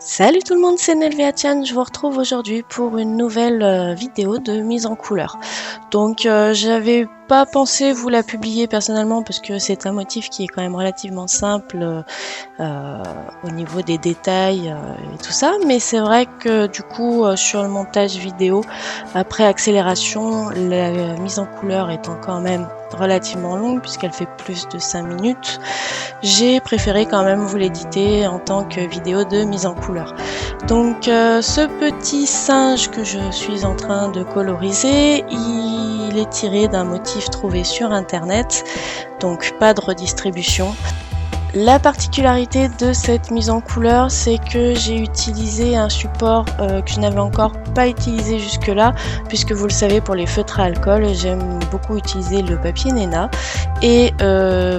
Salut tout le monde, c'est Nelveatian, je vous retrouve aujourd'hui pour une nouvelle vidéo de mise en couleur. Donc j'avais pas pensé vous la publier personnellement parce que c'est un motif qui est quand même relativement simple au niveau des détails et tout ça, mais c'est vrai que du coup sur le montage vidéo, après accélération, la mise en couleur étant quand même relativement longue puisqu'elle fait plus de 5 minutes, j'ai préféré quand même vous l'éditer en tant que vidéo de mise en couleur. Donc ce petit singe que je suis en train de coloriser, il est tiré d'un motif trouvé sur internet, donc pas de redistribution. La particularité de cette mise en couleur, c'est que j'ai utilisé un support que je n'avais encore pas utilisé jusque là, puisque vous le savez, pour les feutres à alcool, j'aime beaucoup utiliser le papier Nena. Et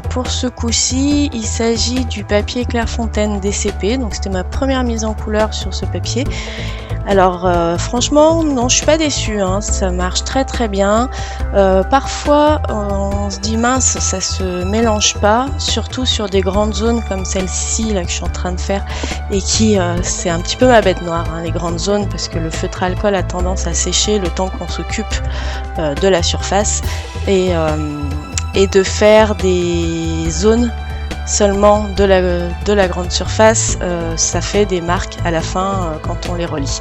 pour ce coup-ci, il s'agit du papier Clairefontaine DCP, donc c'était ma première mise en couleur sur ce papier. Alors franchement, non, je suis pas déçue, hein, ça marche très bien. Parfois, on se dit mince, ça se mélange pas, surtout sur des grandes zones comme celle-ci là que je suis en train de faire et qui c'est un petit peu ma bête noire, hein, les grandes zones, parce que le feutre à alcool a tendance à sécher le temps qu'on s'occupe de la surface et de faire des zones seulement de la grande surface, ça fait des marques à la fin quand on les relie.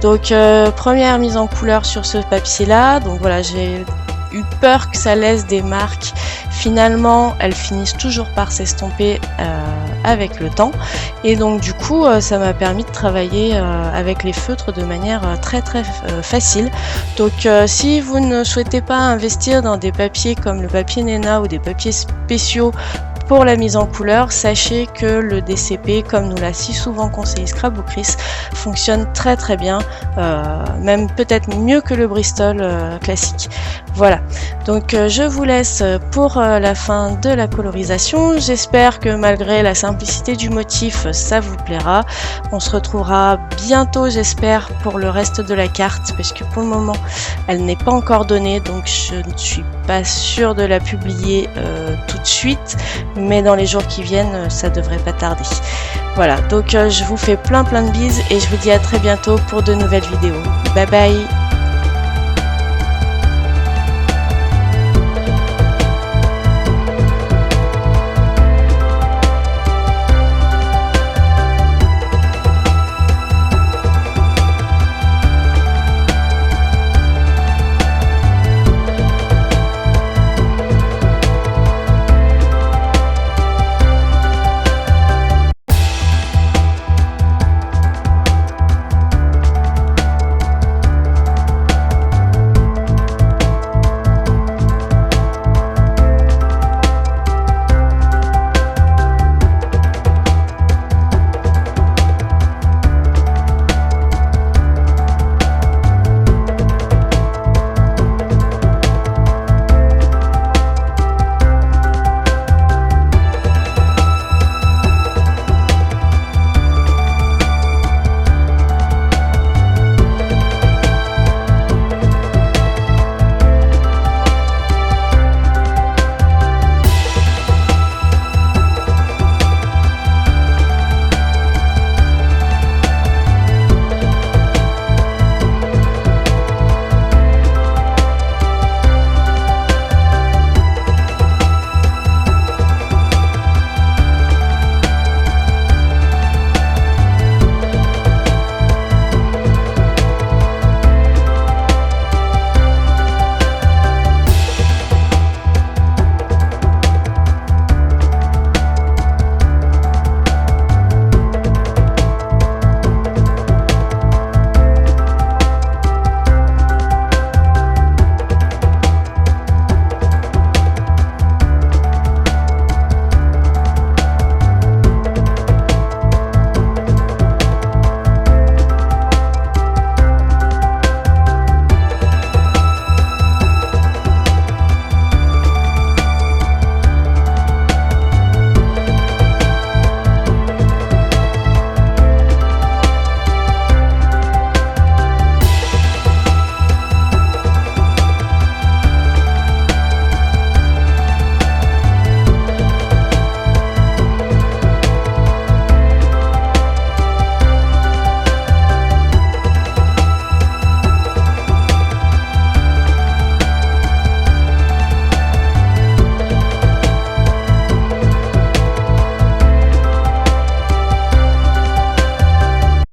Donc première mise en couleur sur ce papier là, donc voilà, j'ai eu peur que ça laisse des marques. Finalement elles finissent toujours par s'estomper avec le temps, et donc du coup ça m'a permis de travailler avec les feutres de manière très facile. Donc si vous ne souhaitez pas investir dans des papiers comme le papier Nena ou des papiers spéciaux pour la mise en couleur, sachez que le DCP, comme nous l'a si souvent conseillé Scrapbook Chris, fonctionne très bien, même peut-être mieux que le Bristol classique. Voilà, donc je vous laisse pour la fin de la colorisation. J'espère que malgré la simplicité du motif, ça vous plaira. On se retrouvera bientôt, j'espère, pour le reste de la carte, parce que pour le moment, elle n'est pas encore donnée, donc je ne suis pas sûre de la publier tout de suite, mais dans les jours qui viennent, ça devrait pas tarder. Voilà, donc je vous fais plein de bises et je vous dis à très bientôt pour de nouvelles vidéos. Bye bye!